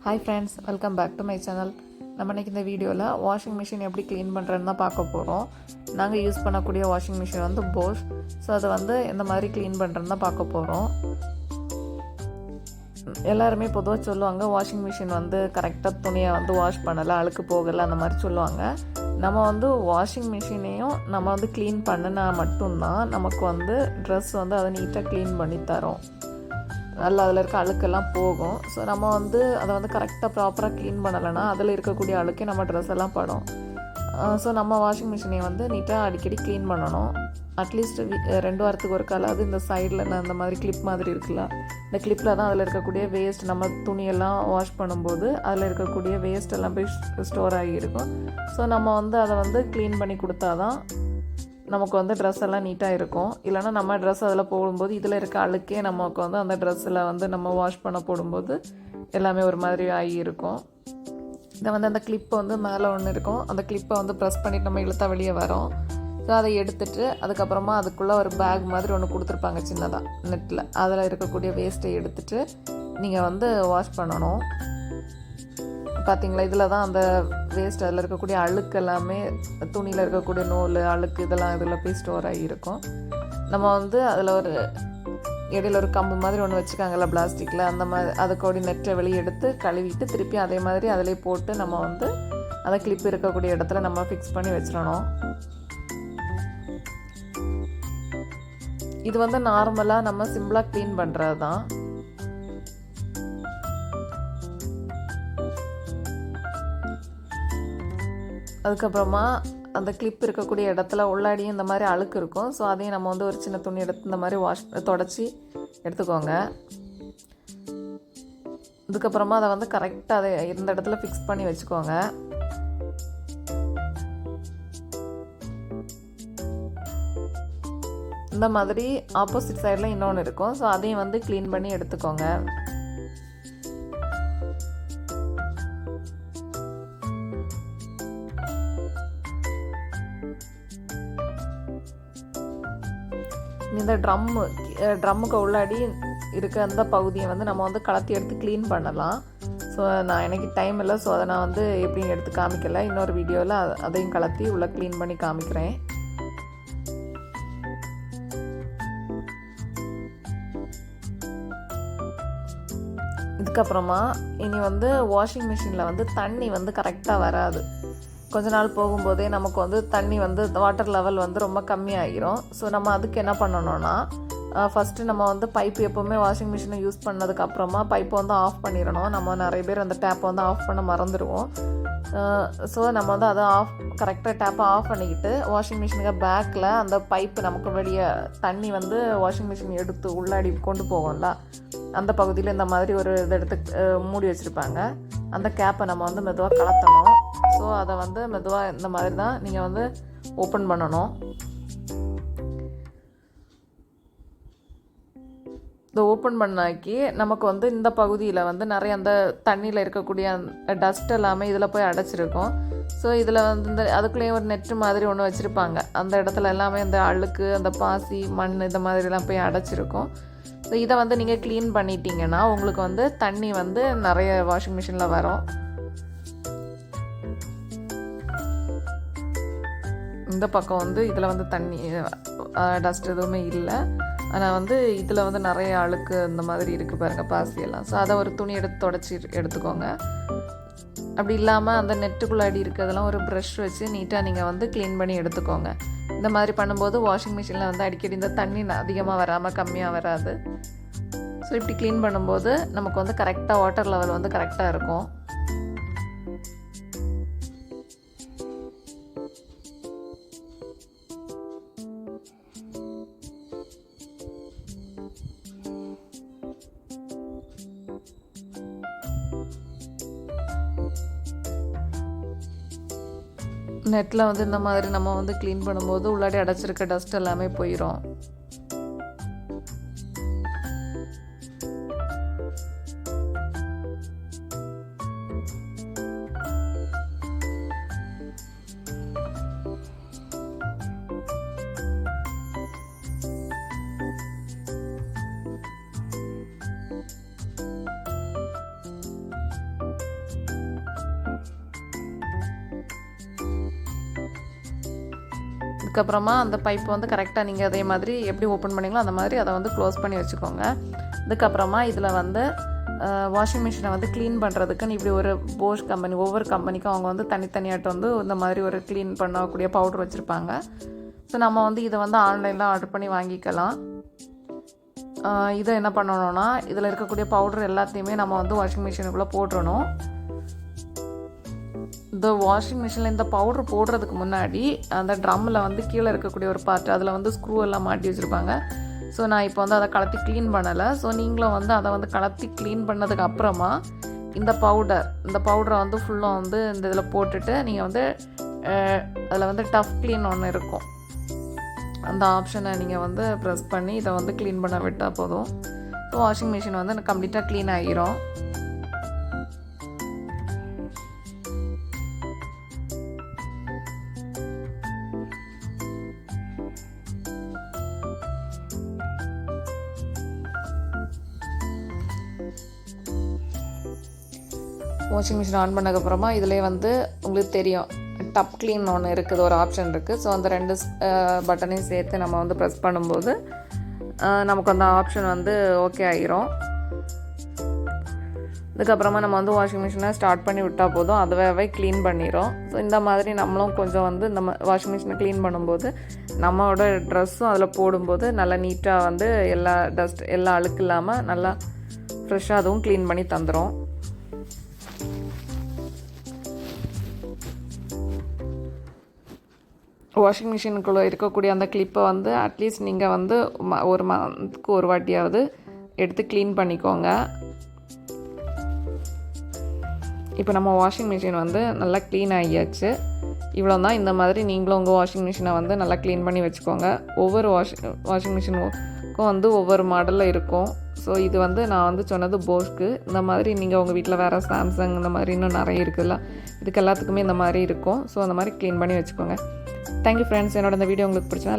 Hi friends, welcome back to my channel. நம்ம இன்றைக்கி இந்த வீடியோவில் வாஷிங் மிஷின் எப்படி க்ளீன் பண்ணுறதுன்னு தான் பார்க்க போகிறோம். நாங்கள் யூஸ் பண்ணக்கூடிய வாஷிங் மிஷின் வந்து போஷ். ஸோ அதை வந்து எந்த மாதிரி க்ளீன் பண்ணுறதுன்னு தான் பார்க்க போகிறோம். எல்லாருமே பொதுவாக சொல்லுவாங்க, வாஷிங் மிஷின் வந்து கரெக்டாக துணியை வந்து வாஷ் பண்ணலை, அழுக்கு போகலை, அந்த மாதிரி சொல்லுவாங்க. நம்ம வந்து வாஷிங் மிஷினையும் நம்ம வந்து க்ளீன் பண்ணினா மட்டும்தான் நமக்கு வந்து ட்ரெஸ் வந்து அதை நீட்டாக க்ளீன் பண்ணி தரோம். நல்லா அதில் இருக்க அழுக்கெல்லாம் போகும். ஸோ நம்ம வந்து அதை வந்து கரெக்டாக ப்ராப்பராக க்ளீன் பண்ணலைன்னா அதில் இருக்கக்கூடிய அழுக்கே நம்ம ட்ரெஸ் எல்லாம் படும். ஸோ நம்ம வாஷிங் மிஷினை வந்து நீட்டாக அடிக்கடி க்ளீன் பண்ணணும். அட்லீஸ்ட் 2 வாரத்துக்கு ஒரு காலாவது இந்த சைடில் நான் இந்த மாதிரி கிளிப் மாதிரி இருக்குல்ல, இந்த கிளிப்பில் தான் அதில் இருக்கக்கூடிய வேஸ்ட், நம்ம துணியெல்லாம் வாஷ் பண்ணும்போது அதில் இருக்கக்கூடிய வேஸ்ட் எல்லாம் போய் ஸ்டோர் ஆகியிருக்கும். ஸோ நம்ம வந்து அதை வந்து க்ளீன் பண்ணி கொடுத்தா தான் நமக்கு வந்து ட்ரெஸ் எல்லாம் நீட்டாக இருக்கும். இல்லைனா நம்ம ட்ரெஸ் அதில் போடும்போது இதில் இருக்க அழுக்கே நமக்கு வந்து அந்த ட்ரெஸ்ஸில் வந்து நம்ம வாஷ் பண்ண போடும்போது எல்லாமே ஒரு மாதிரி ஆகி இருக்கும். இதை வந்து அந்த கிளிப்பை வந்து மேலே ஒன்று இருக்கும், அந்த கிளிப்பை வந்து ப்ரெஸ் பண்ணிவிட்டு நம்ம இழுத்தா வெளியே வரோம். ஸோ அதை எடுத்துகிட்டு அதுக்கப்புறமா அதுக்குள்ளே ஒரு பேக் மாதிரி ஒன்று கொடுத்துருப்பாங்க சின்னதாக நெட்டில், அதில் இருக்கக்கூடிய வேஸ்ட்டை எடுத்துகிட்டு நீங்கள் வந்து வாஷ் பண்ணணும். பார்த்திங்களா, இதில் தான் அந்த வேஸ்ட், அதில் இருக்கக்கூடிய அழுக்கு எல்லாமே, துணியில் இருக்கக்கூடிய நூல் அழுக்கு இதெல்லாம் இதில் போய் ஸ்டோர் ஆகியிருக்கும். நம்ம வந்து அதில் ஒரு இடையில ஒரு கம்பு மாதிரி ஒன்று வச்சுக்காங்கல்ல பிளாஸ்டிக்கில், அந்த மாதிரி அதுக்கோடி நெட்டை வெளியே எடுத்து கழுவிட்டு திருப்பி அதே மாதிரி அதிலே போட்டு நம்ம வந்து அதை கிளிப் இருக்கக்கூடிய இடத்துல நம்ம ஃபிக்ஸ் பண்ணி வச்சிடணும். இது வந்து நார்மலாக நம்ம சிம்பிளாக க்ளீன் பண்ணுறது தான். அதுக்கப்புறமா அந்த கிளிப் இருக்கக்கூடிய இடத்துல உள்ளாடியும் இந்த மாதிரி அழுக்கு இருக்கும். ஸோ அதையும் நம்ம வந்து ஒரு சின்ன துணி எடுத்து இந்த மாதிரி தொடச்சி எடுத்துக்கோங்க. அதுக்கப்புறமா அதை வந்து கரெக்டாக அதை இந்த இடத்துல ஃபிக்ஸ் பண்ணி வச்சுக்கோங்க. இந்த மாதிரி ஆப்போசிட் சைடில் இன்னொன்று இருக்கும். ஸோ அதையும் வந்து க்ளீன் பண்ணி எடுத்துக்கோங்க. இந்த ட்ரம்முக்கு உள்ளாடி இருக்க அந்த பகுதியை வந்து நம்ம வந்து கலத்தி எடுத்து க்ளீன் பண்ணலாம். ஸோ நான் எனக்கு டைம் இல்லை, ஸோ அதை நான் வந்து எப்படின்னு எடுத்து காமிக்கலை. இன்னொரு வீடியோவில் அதையும் கலத்தி உள்ளே க்ளீன் பண்ணி காமிக்கிறேன். இதுக்கப்புறமா இனி வந்து வாஷிங் மிஷினில் வந்து தண்ணி வந்து கரெக்டாக வராது. கொஞ்ச நாள் போகும்போதே நமக்கு வந்து தண்ணி வந்து வாட்டர் லெவல் வந்து ரொம்ப கம்மியாகிரும். ஸோ நம்ம அதுக்கு என்ன பண்ணணும்னா, ஃபஸ்ட்டு நம்ம வந்து பைப்பு எப்போவுமே வாஷிங் மிஷினை யூஸ் பண்ணதுக்கப்புறமா பைப்பை வந்து ஆஃப் பண்ணிடணும். நம்ம நிறைய பேர் அந்த டேப்பை வந்து ஆஃப் பண்ண மறந்துடுவோம். ஸோ நம்ம வந்து அதை கரெக்டாக டேப்பை ஆஃப் பண்ணிக்கிட்டு வாஷிங் மிஷினுக்கு பேக்கில் அந்த பைப்பு நமக்கு வெளியே தண்ணி வந்து வாஷிங் மிஷின் எடுத்து உள்ளாடி கொண்டு போவோம்ல, அந்த பகுதியில் இந்த மாதிரி ஒரு இதை எடுத்து மூடி வச்சுருப்பாங்க. அந்த கேப்பை நம்ம வந்து மெதுவாக கலத்தணும். ஸோ அதை வந்து மெதுவாக இந்த மாதிரி தான் நீங்கள் வந்து ஓப்பன் பண்ணணும். இந்த ஓப்பன் பண்ணாக்கி நமக்கு வந்து இந்த பகுதியில் வந்து நிறைய அந்த தண்ணியில் இருக்கக்கூடிய டஸ்ட் எல்லாமே இதில் போய் அடைச்சிருக்கும். ஸோ இதில் வந்து இந்த அதுக்குள்ளேயும் ஒரு நெட்டு மாதிரி ஒன்று வச்சுருப்பாங்க. அந்த இடத்துல எல்லாமே இந்த அழுக்கு, அந்த பாசி, மண் இந்த மாதிரிலாம் போய் அடைச்சிருக்கும். ஸோ இதை வந்து நீங்கள் க்ளீன் பண்ணிட்டீங்கன்னா உங்களுக்கு வந்து தண்ணி வந்து நிறைய வாஷிங் மிஷினில் வரும். இந்த பக்கம் வந்து இதில் வந்து தண்ணி டஸ்ட் எதுவுமே இல்லை. ஆனால் வந்து இதில் வந்து நிறைய அழுக்கு இந்த மாதிரி இருக்குது பாருங்கள், பாசியெல்லாம். ஸோ அதை ஒரு துணி எடுத்து தொடச்சி எடுத்துக்கோங்க. அப்படி இல்லாமல் அந்த நெட்டுக்குள்ளாடி இருக்கிறதெல்லாம் ஒரு ப்ரஷ் வச்சு நீட்டாக நீங்கள் வந்து க்ளீன் பண்ணி எடுத்துக்கோங்க. இந்த மாதிரி பண்ணும்போது வாஷிங் மிஷினில் வந்து அடிக்கடி இந்த தண்ணி அதிகமாக வராமல் கம்மியாக வராது. ஸோ இப்படி க்ளீன் பண்ணும்போது நமக்கு வந்து கரெக்டாக வாட்டர் லெவல் வந்து கரெக்டாக இருக்கும். நெட்டில் வந்து இந்த மாதிரி நம்ம வந்து க்ளீன் பண்ணும்போது உள்ளாடி அடைச்சிருக்க டஸ்ட் எல்லாமே போயிடும். இதுக்கப்புறமா அந்த பைப்பை வந்து கரெக்டாக நீங்கள் அதே மாதிரி எப்படி ஓப்பன் பண்ணிங்களோ அந்த மாதிரி அதை வந்து க்ளோஸ் பண்ணி வச்சுக்கோங்க. இதுக்கப்புறமா இதில் வந்து வாஷிங் மிஷினை வந்து க்ளீன் பண்ணுறதுக்குன்னு இப்படி ஒரு போஷ் கம்பெனி, ஒவ்வொரு கம்பெனிக்கும் அவங்க வந்து தனித்தனியாட்டு வந்து இந்த மாதிரி ஒரு க்ளீன் பண்ணக்கூடிய பவுடர் வச்சுருப்பாங்க. ஸோ நம்ம வந்து இதை வந்து ஆன்லைனில் ஆர்டர் பண்ணி வாங்கிக்கலாம். இதை என்ன பண்ணணும்னா இதில் இருக்கக்கூடிய பவுடர் எல்லாத்தையுமே நம்ம வந்து வாஷிங் மிஷினுக்குள்ளே போட்டுறணும். இந்த வாஷிங் மிஷினில் இந்த பவுட்ரு போடுறதுக்கு முன்னாடி அந்த ட்ரம்மில் வந்து கீழே இருக்கக்கூடிய ஒரு பார்ட் அதில் வந்து ஸ்க்ரூ எல்லாம் மாட்டி வச்சுருப்பாங்க. ஸோ நான் இப்போ வந்து அதை கலத்தி க்ளீன் பண்ணலை. ஸோ நீங்களும் வந்து அதை வந்து கலத்தி க்ளீன் பண்ணதுக்கு அப்புறமா இந்த பவுடரை வந்து ஃபுல்லாக வந்து இந்த இதில் போட்டுட்டு நீங்கள் வந்து அதில் வந்து டஃப் க்ளீன் ஒன்று இருக்கும், அந்த ஆப்ஷனை நீங்கள் வந்து ப்ரெஸ் பண்ணி இதை வந்து க்ளீன் பண்ண விட்டால் போதும். ஸோ வாஷிங் மிஷின் வந்து கம்ப்ளீட்டாக க்ளீன் ஆகிரும். வாஷிங் மிஷின் ஆன் பண்ணதுக்கப்புறமா இதிலே வந்து உங்களுக்கு தெரியும் டப் க்ளீன் ஒன்று இருக்குது, ஒரு ஆப்ஷன் இருக்குது. ஸோ அந்த 2 பட்டனையும் சேர்த்து நம்ம வந்து ப்ரெஸ் பண்ணும்போது நமக்கு அந்த ஆப்ஷன் வந்து ஓகே ஆகிரும். இதுக்கப்புறமா நம்ம வந்து வாஷிங் மிஷினை ஸ்டார்ட் பண்ணி விட்டால் போதும், அதுவே க்ளீன் பண்ணிடும். ஸோ இந்த மாதிரி நம்மளும் கொஞ்சம் வந்து நம்ம வாஷிங் மிஷினை க்ளீன் பண்ணும்போது நம்மளோட ட்ரெஸ்ஸும் அதில் போடும்போது நல்லா நீட்டாக வந்து எல்லா அழுக்கு இல்லாமல் நல்லா ஃப்ரெஷ்ஷாக அதுவும் க்ளீன் பண்ணி தந்துடும். வாஷிங் மிஷினுக்குள்ளே இருக்கக்கூடிய அந்த கிளிப்பை வந்து அட்லீஸ்ட் நீங்கள் வந்து ஒரு மந்த்துக்கு ஒரு வாட்டியாவது எடுத்து க்ளீன் பண்ணிக்கோங்க. இப்போ நம்ம வாஷிங் மிஷின் வந்து நல்லா க்ளீன் ஆகியாச்சு. இவ்வளோ தான். இந்த மாதிரி நீங்களும் உங்கள் வாஷிங் மிஷினை வந்து நல்லா க்ளீன் பண்ணி வச்சுக்கோங்க. ஒவ்வொரு வாஷிங் மிஷினுக்கும் வந்து ஒவ்வொரு மாடலில் இருக்கும். ஸோ இது வந்து நான் வந்து சொன்னது போஸ்க்கு. இந்த மாதிரி நீங்கள் உங்கள் வீட்டில் வேறு சாம்சங் இந்த மாதிரி இன்னும் நிறைய இருக்குதுல்ல, இதுக்கு எல்லாத்துக்குமே இந்த மாதிரி இருக்கும். ஸோ அந்த மாதிரி க்ளீன் பண்ணி வச்சுக்கோங்க. Thank you friends. என்னோட இந்த வீடியோ உங்களுக்கு பிடிச்சா